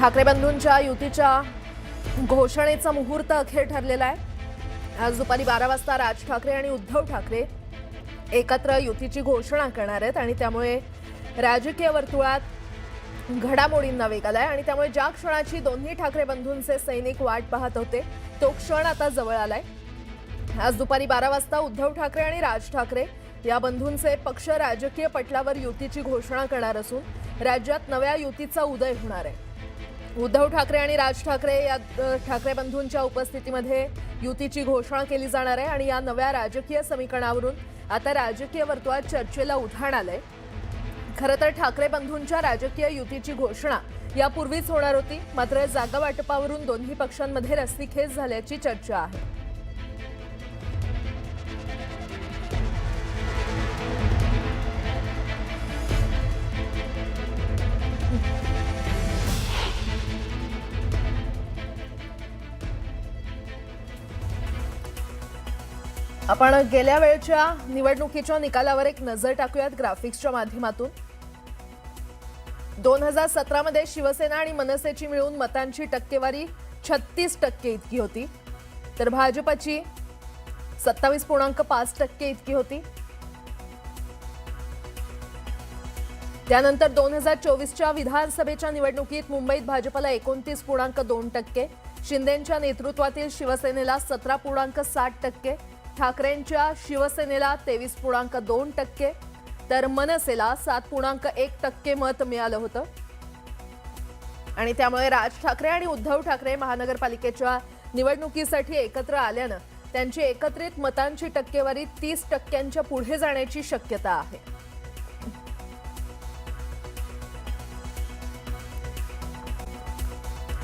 ठाकरे बंधूंच्या युतीच्या घोषणेचा मुहूर्त अखेर ठरलेला आहे। आज दुपारी 12 वाजता राज ठाकरे आणि उद्धव ठाकरे एकत्र युतीची घोषणा करणार आहेत आणि त्यामुळे राजकीय वर्तुळात घडामोडींना वेग आलाय आणि त्यामुळे ज्या क्षणाची दोन्ही ठाकरे बंधूंचे सैनिक वाट पाहत होते तो क्षण आता जवळ आलाय। आज दुपारी 12 वाजता उद्धव ठाकरे आणि राज ठाकरे या बंधूंचे पक्ष राजकीय पटलावर युतीची घोषणा करणार असून राज्यात नव्या युतीचा उदय होणार आहे। उद्धव ठाकरे आणि राज ठाकरे या ठाकरे बंधूंच्या उपस्थितीमध्ये युतीची घोषणा केली जाणार आहे आणि या नव्या राजकीय समीकरणावरून आता राजकीय वर्तुळात चर्चेला उधाण आलंय। खरं तर ठाकरे बंधूंच्या राजकीय युतीची घोषणा यापूर्वीच होणार होती, मात्र जागा वाटपावरून दोन्ही पक्षांमध्ये रस्सीखेच झाल्याची चर्चा आहे। आपण गेल्या वेळच्या निवडणुकीच्या निकालावर एक नजर टाकूयात ग्राफिक्सच्या माध्यमातून। 2017 मध्ये शिवसेना आणि मनसेची मिळून मतांची टक्केवारी 36% इतकी होती, तर भाजपची 27.5% इतकी होती। त्यानंतर 2024च्या विधानसभेच्या निवडणुकीत मुंबईत भाजपला 29.2%, शिंदेंच्या नेतृत्वातील शिवसेनेला 17.60%, ठाकरेंच्या शिवसेनेला 23.2%, तर मनसेला 7.1% मत मिळालं होतं। आणि त्यामुळे राज ठाकरे आणि उद्धव ठाकरे महानगरपालिकेच्या निवडणुकीसाठी एकत्र आल्यानं त्यांची एकत्रित मतांची टक्केवारी 30%च्या पुढे जाण्याची शक्यता आहे।